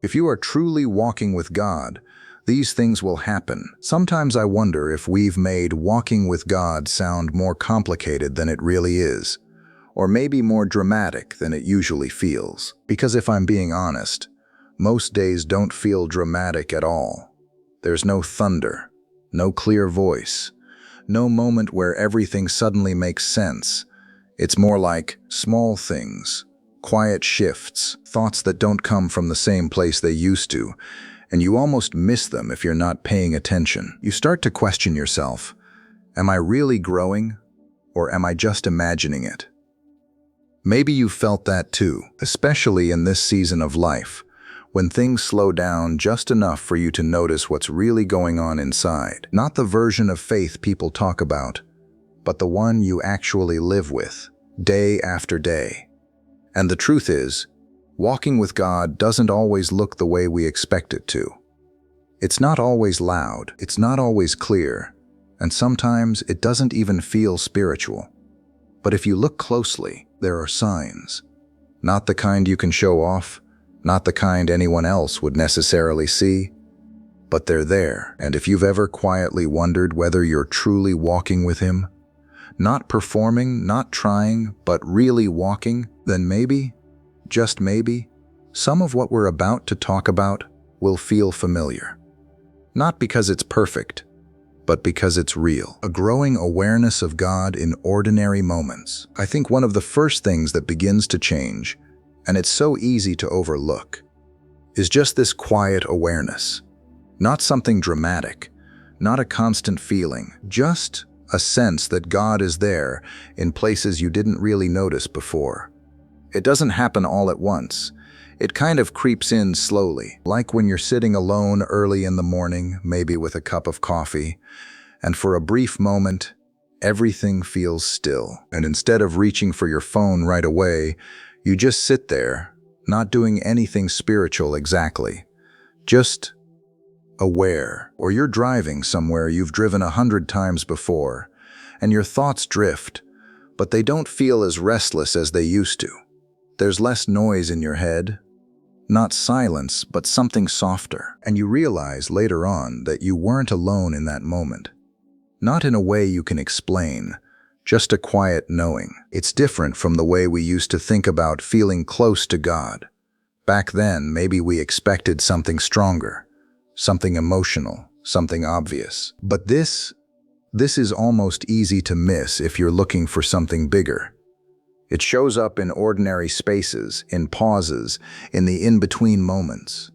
If you are truly walking with God, these things will happen. Sometimes I wonder if we've made walking with God sound more complicated than it really is, or maybe more dramatic than it usually feels. Because if I'm being honest, most days don't feel dramatic at all. There's no thunder, no clear voice, no moment where everything suddenly makes sense. It's more like small things, quiet shifts, thoughts that don't come from the same place they used to, and you almost miss them if you're not paying attention. You start to question yourself, am I really growing, or am I just imagining it? Maybe you felt that too, especially in this season of life, when things slow down just enough for you to notice what's really going on inside. Not the version of faith people talk about, but the one you actually live with, day after day. And the truth is, walking with God doesn't always look the way we expect it to. It's not always loud, it's not always clear, and sometimes it doesn't even feel spiritual. But if you look closely, there are signs. Not the kind you can show off, not the kind anyone else would necessarily see, but they're there. And if you've ever quietly wondered whether you're truly walking with Him, not performing, not trying, but really walking, then maybe, just maybe, some of what we're about to talk about will feel familiar. Not because it's perfect, but because it's real. A growing awareness of God in ordinary moments. I think one of the first things that begins to change, and it's so easy to overlook, is just this quiet awareness. Not something dramatic, not a constant feeling, just a sense that God is there in places you didn't really notice before. It doesn't happen all at once. It kind of creeps in slowly, like when you're sitting alone early in the morning, maybe with a cup of coffee, and for a brief moment, everything feels still. And instead of reaching for your phone right away, you just sit there, not doing anything spiritual exactly, just aware. Or you're driving somewhere you've driven 100 times before, and your thoughts drift, but they don't feel as restless as they used to. There's less noise in your head, not silence, but something softer. And you realize later on that you weren't alone in that moment. Not in a way you can explain, just a quiet knowing. It's different from the way we used to think about feeling close to God. Back then, maybe we expected something stronger, something emotional, something obvious. But this is almost easy to miss if you're looking for something bigger. It shows up in ordinary spaces, in pauses, in the in-between moments.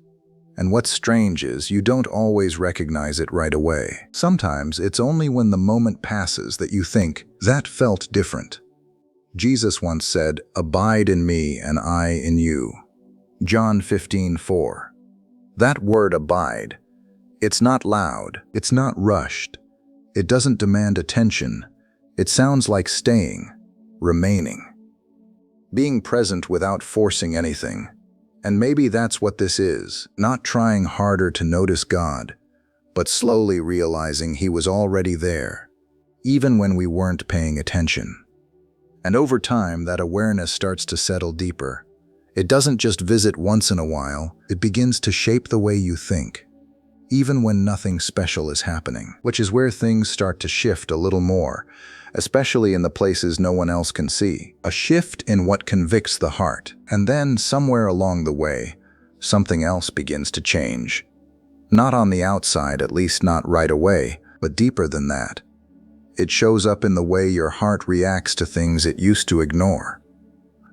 And what's strange is you don't always recognize it right away. Sometimes it's only when the moment passes that you think, that felt different. Jesus once said, "Abide in me and I in you." John 15:4. That word abide, it's not loud, it's not rushed, it doesn't demand attention. It sounds like staying, remaining, being present without forcing anything. And maybe that's what this is, not trying harder to notice God, but slowly realizing He was already there, even when we weren't paying attention. And over time, that awareness starts to settle deeper. It doesn't just visit once in a while, it begins to shape the way you think, even when nothing special is happening, which is where things start to shift a little more, especially in the places no one else can see. A shift in what convicts the heart. And then, somewhere along the way, something else begins to change. Not on the outside, at least not right away, but deeper than that. It shows up in the way your heart reacts to things it used to ignore.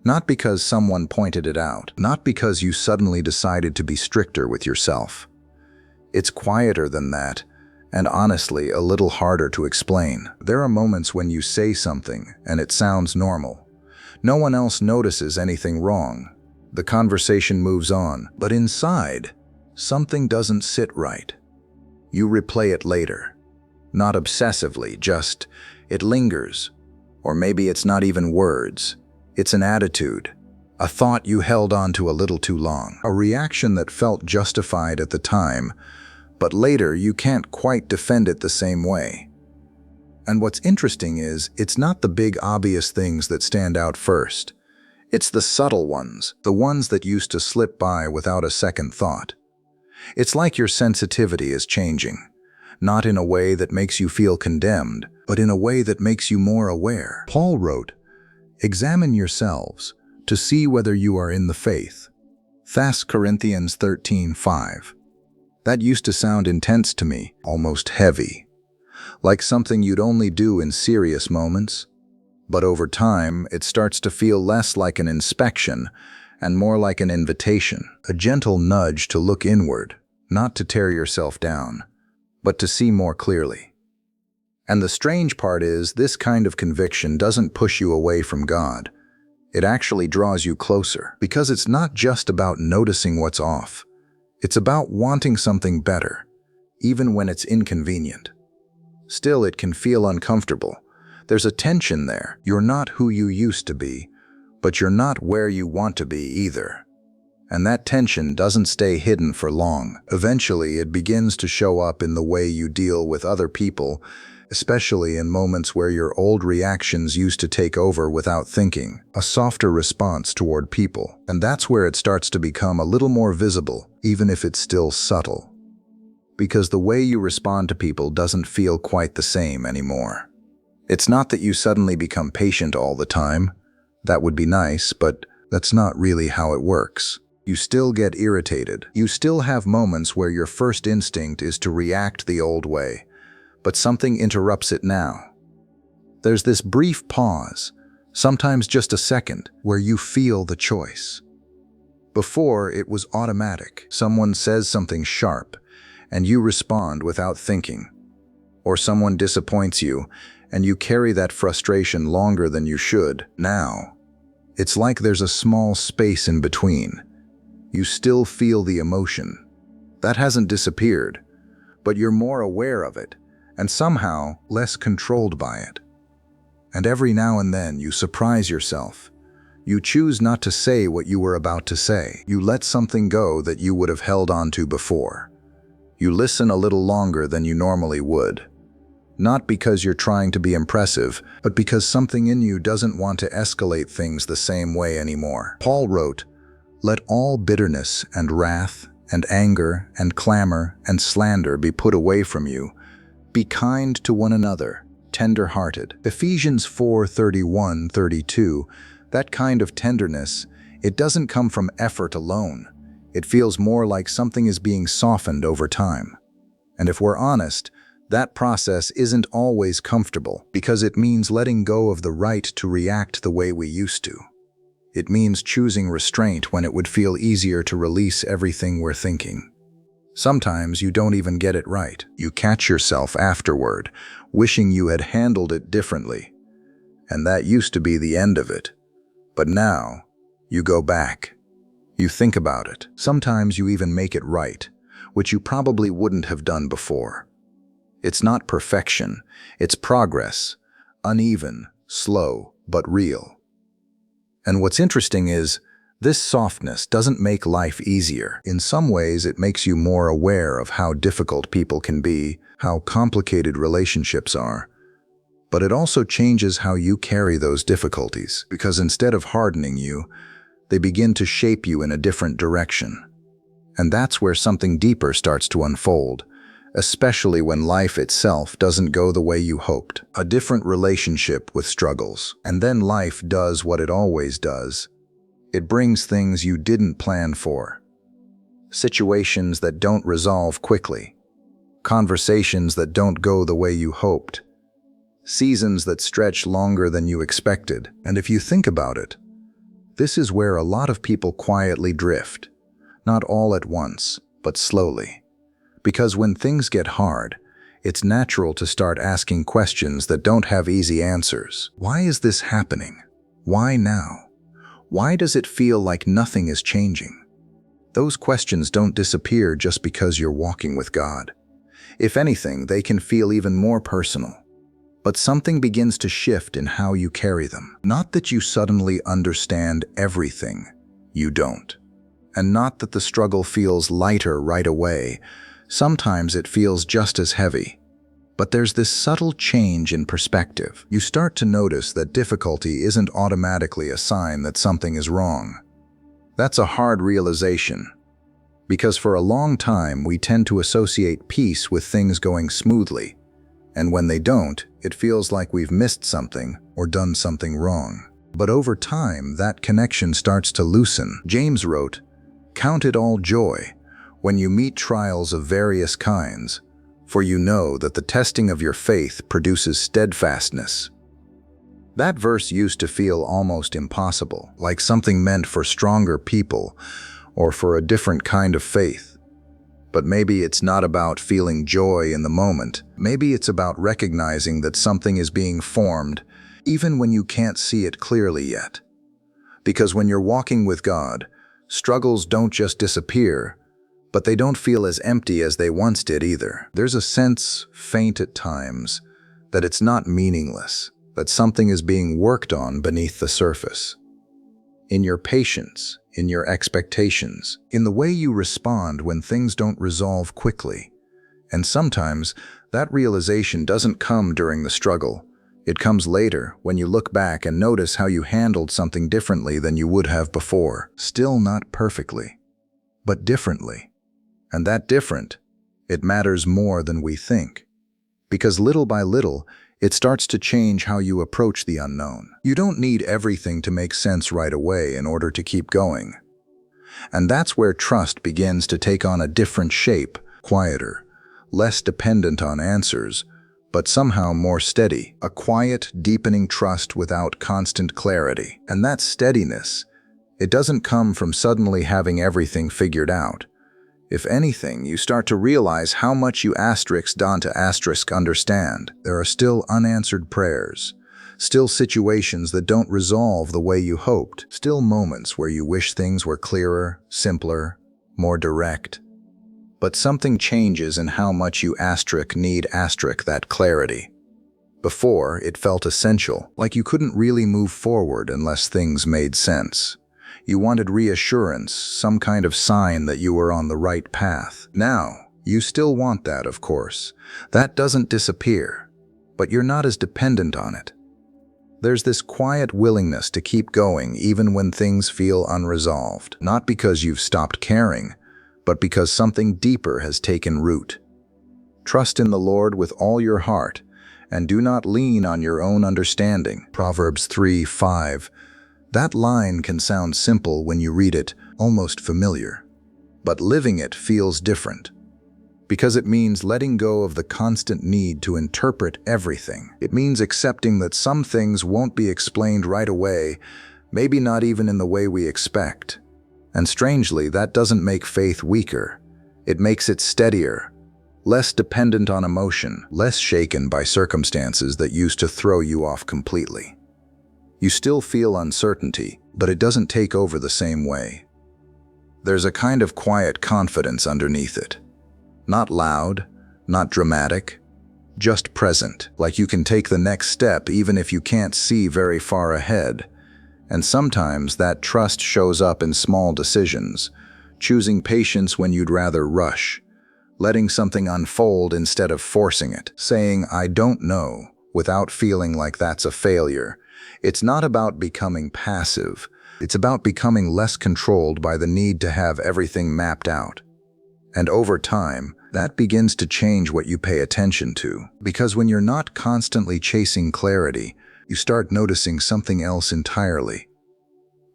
Not because someone pointed it out, not because you suddenly decided to be stricter with yourself. It's quieter than that, and honestly, a little harder to explain. There are moments when you say something and it sounds normal. No one else notices anything wrong. The conversation moves on, but inside, something doesn't sit right. You replay it later. Not obsessively, just, it lingers. Or maybe it's not even words. It's an attitude, a thought you held on to a little too long, a reaction that felt justified at the time, but later you can't quite defend it the same way. And what's interesting is, it's not the big obvious things that stand out first. It's the subtle ones, the ones that used to slip by without a second thought. It's like your sensitivity is changing, not in a way that makes you feel condemned, but in a way that makes you more aware. Paul wrote, "Examine yourselves to see whether you are in the faith." 1 Corinthians 13:5. That used to sound intense to me, almost heavy, like something you'd only do in serious moments. But over time, it starts to feel less like an inspection and more like an invitation, a gentle nudge to look inward, not to tear yourself down, but to see more clearly. And the strange part is, this kind of conviction doesn't push you away from God. It actually draws you closer, because it's not just about noticing what's off. It's about wanting something better, even when it's inconvenient. Still, it can feel uncomfortable. There's a tension there. You're not who you used to be, but you're not where you want to be either. And that tension doesn't stay hidden for long. Eventually, it begins to show up in the way you deal with other people, especially in moments where your old reactions used to take over without thinking, a softer response toward people. And that's where it starts to become a little more visible, even if it's still subtle. Because the way you respond to people doesn't feel quite the same anymore. It's not that you suddenly become patient all the time. That would be nice, but that's not really how it works. You still get irritated. You still have moments where your first instinct is to react the old way, but something interrupts it now. There's this brief pause, sometimes just a second, where you feel the choice. Before, it was automatic. Someone says something sharp, and you respond without thinking. Or someone disappoints you, and you carry that frustration longer than you should. Now, it's like there's a small space in between. You still feel the emotion. That hasn't disappeared, but you're more aware of it, and somehow less controlled by it. And every now and then you surprise yourself. You choose not to say what you were about to say. You let something go that you would have held on to before. You listen a little longer than you normally would. Not because you're trying to be impressive, but because something in you doesn't want to escalate things the same way anymore. Paul wrote, "Let all bitterness and wrath and anger and clamor and slander be put away from you. Be kind to one another, tender-hearted." Ephesians 4:31-32, that kind of tenderness, it doesn't come from effort alone. It feels more like something is being softened over time. And if we're honest, that process isn't always comfortable, because it means letting go of the right to react the way we used to. It means choosing restraint when it would feel easier to release everything we're thinking. Sometimes you don't even get it right. You catch yourself afterward, wishing you had handled it differently. And that used to be the end of it. But now, you go back. You think about it. Sometimes you even make it right, which you probably wouldn't have done before. It's not perfection, it's progress, uneven, slow, but real. And what's interesting is, this softness doesn't make life easier. In some ways, it makes you more aware of how difficult people can be, how complicated relationships are. But it also changes how you carry those difficulties, because instead of hardening you, they begin to shape you in a different direction. And that's where something deeper starts to unfold, especially when life itself doesn't go the way you hoped. A different relationship with struggles. And then life does what it always does. It brings things you didn't plan for. Situations that don't resolve quickly. Conversations that don't go the way you hoped. Seasons that stretch longer than you expected. And if you think about it, this is where a lot of people quietly drift. Not all at once, but slowly. Because when things get hard, it's natural to start asking questions that don't have easy answers. Why is this happening? Why now? Why does it feel like nothing is changing? Those questions don't disappear just because you're walking with God. If anything, they can feel even more personal. But something begins to shift in how you carry them. Not that you suddenly understand everything. You don't. And not that the struggle feels lighter right away. Sometimes it feels just as heavy. But there's this subtle change in perspective. You start to notice that difficulty isn't automatically a sign that something is wrong. That's a hard realization, because for a long time we tend to associate peace with things going smoothly, and when they don't, it feels like we've missed something or done something wrong. But over time, that connection starts to loosen. James wrote, "Count it all joy when you meet trials of various kinds, for you know that the testing of your faith produces steadfastness." That verse used to feel almost impossible, like something meant for stronger people or for a different kind of faith. But maybe it's not about feeling joy in the moment. Maybe it's about recognizing that something is being formed, even when you can't see it clearly yet. Because when you're walking with God, struggles don't just disappear, but they don't feel as empty as they once did either. There's a sense, faint at times, that it's not meaningless, that something is being worked on beneath the surface. In your patience, in your expectations, in the way you respond when things don't resolve quickly. And sometimes that realization doesn't come during the struggle. It comes later, when you look back and notice how you handled something differently than you would have before. Still not perfectly, but differently. And that different, it matters more than we think. Because little by little, it starts to change how you approach the unknown. You don't need everything to make sense right away in order to keep going. And that's where trust begins to take on a different shape, quieter, less dependent on answers, but somehow more steady. A quiet, deepening trust without constant clarity. And that steadiness, it doesn't come from suddenly having everything figured out. If anything, you start to realize how much you understand. There are still unanswered prayers, still situations that don't resolve the way you hoped, still moments where you wish things were clearer, simpler, more direct. But something changes in how much you need that clarity. Before, it felt essential, like you couldn't really move forward unless things made sense. You wanted reassurance, some kind of sign that you were on the right path. Now, you still want that, of course. That doesn't disappear, but you're not as dependent on it. There's this quiet willingness to keep going even when things feel unresolved, not because you've stopped caring, but because something deeper has taken root. Trust in the Lord with all your heart, and do not lean on your own understanding. Proverbs 3:5. That line can sound simple when you read it, almost familiar. But living it feels different. Because it means letting go of the constant need to interpret everything. It means accepting that some things won't be explained right away, maybe not even in the way we expect. And strangely, that doesn't make faith weaker. It makes it steadier, less dependent on emotion, less shaken by circumstances that used to throw you off completely. You still feel uncertainty, but it doesn't take over the same way. There's a kind of quiet confidence underneath it. Not loud, not dramatic, just present, like you can take the next step even if you can't see very far ahead. And sometimes that trust shows up in small decisions, choosing patience when you'd rather rush, letting something unfold instead of forcing it, saying, "I don't know," without feeling like that's a failure. It's not about becoming passive. It's about becoming less controlled by the need to have everything mapped out. And over time, that begins to change what you pay attention to. Because when you're not constantly chasing clarity, you start noticing something else entirely.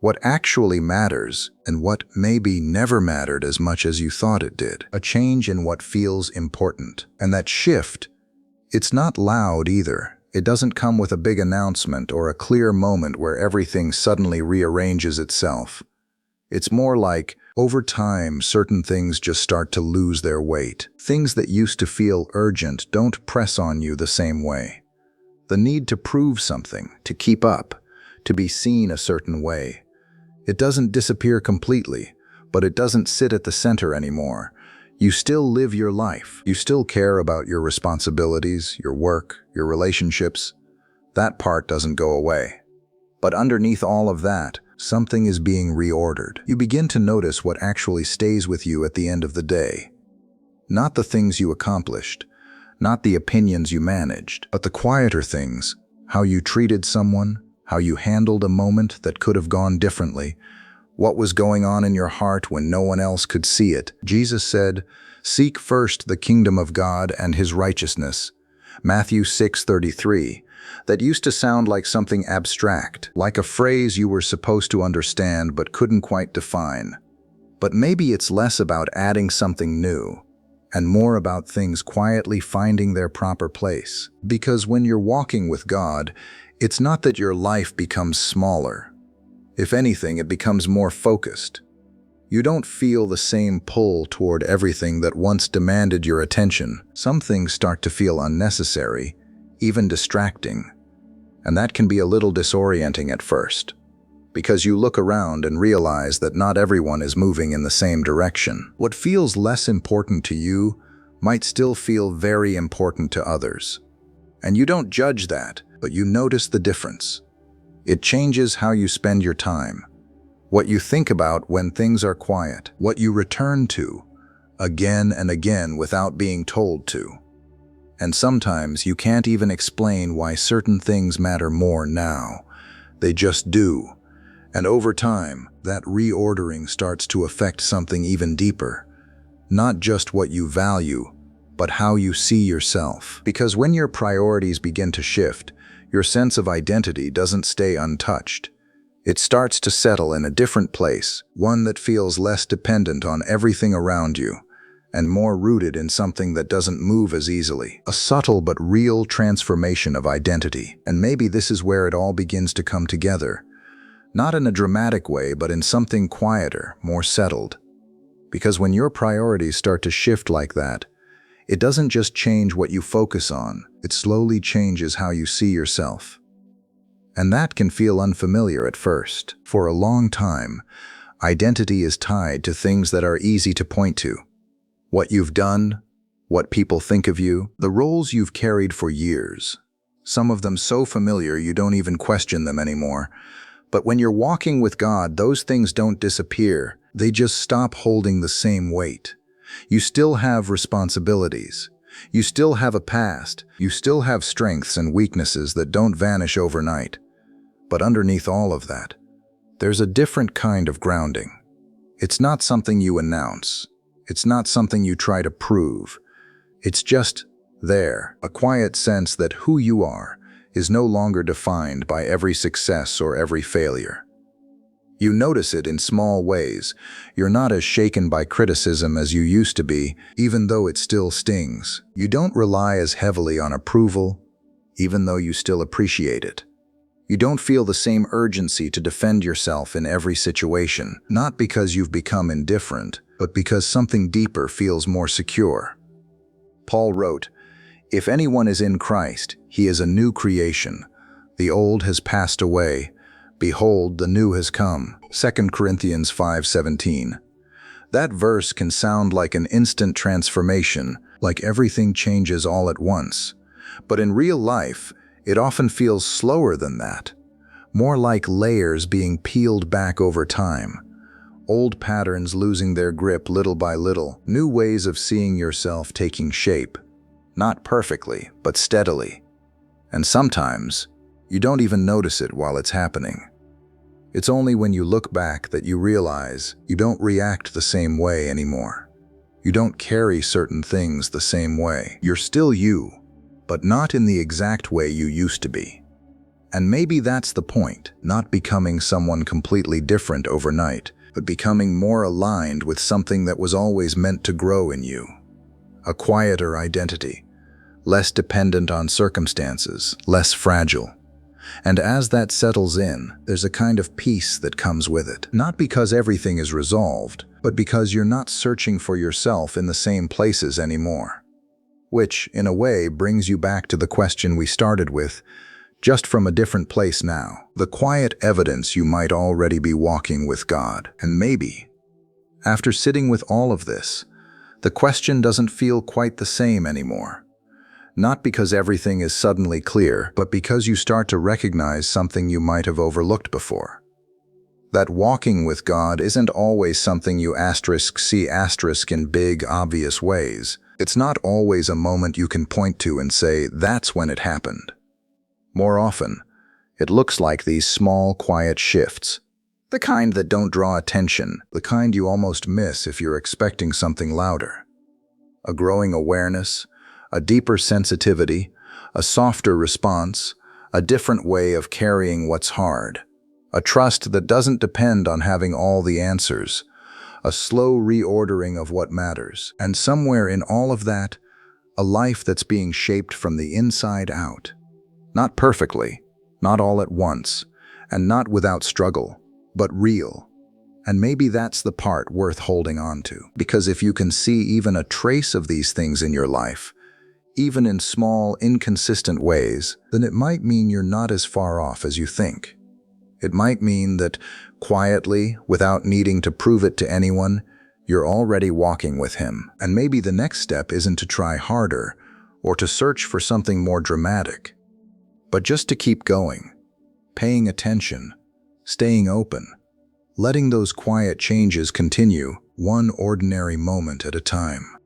What actually matters and what maybe never mattered as much as you thought it did. A change in what feels important. And that shift, it's not loud either. It doesn't come with a big announcement or a clear moment where everything suddenly rearranges itself. It's more like, over time, certain things just start to lose their weight. Things that used to feel urgent don't press on you the same way. The need to prove something, to keep up, to be seen a certain way. It doesn't disappear completely, but it doesn't sit at the center anymore. You still live your life. You still care about your responsibilities, your work, your relationships. That part doesn't go away. But underneath all of that, something is being reordered. You begin to notice what actually stays with you at the end of the day. Not the things you accomplished, not the opinions you managed, but the quieter things, how you treated someone, how you handled a moment that could have gone differently, what was going on in your heart when no one else could see it. Jesus said, "Seek first the kingdom of God and his righteousness." Matthew 6:33. That used to sound like something abstract, like a phrase you were supposed to understand but couldn't quite define. But maybe it's less about adding something new and more about things quietly finding their proper place. Because when you're walking with God, it's not that your life becomes smaller. If anything, it becomes more focused. You don't feel the same pull toward everything that once demanded your attention. Some things start to feel unnecessary, even distracting. And that can be a little disorienting at first, because you look around and realize that not everyone is moving in the same direction. What feels less important to you might still feel very important to others. And you don't judge that, but you notice the difference. It changes how you spend your time, what you think about when things are quiet, what you return to again and again without being told to. And sometimes you can't even explain why certain things matter more now. They just do. And over time, that reordering starts to affect something even deeper. Not just what you value, but how you see yourself. Because when your priorities begin to shift, your sense of identity doesn't stay untouched. It starts to settle in a different place, one that feels less dependent on everything around you, and more rooted in something that doesn't move as easily. A subtle but real transformation of identity. And maybe this is where it all begins to come together. Not in a dramatic way, but in something quieter, more settled. Because when your priorities start to shift like that, it doesn't just change what you focus on, it slowly changes how you see yourself. And that can feel unfamiliar at first. For a long time, identity is tied to things that are easy to point to. What you've done, what people think of you, the roles you've carried for years. Some of them so familiar you don't even question them anymore. But when you're walking with God, those things don't disappear. They just stop holding the same weight. You still have responsibilities. You still have a past. You still have strengths and weaknesses that don't vanish overnight. But underneath all of that, there's a different kind of grounding. It's not something you announce. It's not something you try to prove. It's just there, a quiet sense that who you are is no longer defined by every success or every failure. You notice it in small ways. You're not as shaken by criticism as you used to be, even though it still stings. You don't rely as heavily on approval, even though you still appreciate it. You don't feel the same urgency to defend yourself in every situation, not because you've become indifferent, but because something deeper feels more secure. Paul wrote, "If anyone is in Christ, he is a new creation. The old has passed away. Behold, the new has come." 2 Corinthians 5:17. That verse can sound like an instant transformation, like everything changes all at once. But in real life, it often feels slower than that, more like layers being peeled back over time. Old patterns losing their grip little by little, new ways of seeing yourself taking shape. Not perfectly, but steadily. And sometimes, you don't even notice it while it's happening. It's only when you look back that you realize you don't react the same way anymore. You don't carry certain things the same way. You're still you, but not in the exact way you used to be. And maybe that's the point, not becoming someone completely different overnight, but becoming more aligned with something that was always meant to grow in you. A quieter identity, less dependent on circumstances, less fragile. And as that settles in, there's a kind of peace that comes with it. Not because everything is resolved, but because you're not searching for yourself in the same places anymore. Which, in a way, brings you back to the question we started with, just from a different place now. The quiet evidence you might already be walking with God. And maybe, after sitting with all of this, the question doesn't feel quite the same anymore. Not because everything is suddenly clear, but because you start to recognize something you might have overlooked before. That walking with God isn't always something you see in big, obvious ways. It's not always a moment you can point to and say, that's when it happened. More often, it looks like these small, quiet shifts. The kind that don't draw attention, the kind you almost miss if you're expecting something louder. A growing awareness, a deeper sensitivity, a softer response, a different way of carrying what's hard. A trust that doesn't depend on having all the answers. A slow reordering of what matters. And somewhere in all of that, a life that's being shaped from the inside out. Not perfectly, not all at once, and not without struggle, but real. And maybe that's the part worth holding on to. Because if you can see even a trace of these things in your life, even in small, inconsistent ways, then it might mean you're not as far off as you think. It might mean that quietly, without needing to prove it to anyone, you're already walking with him. And maybe the next step isn't to try harder or to search for something more dramatic, but just to keep going, paying attention, staying open, letting those quiet changes continue, one ordinary moment at a time.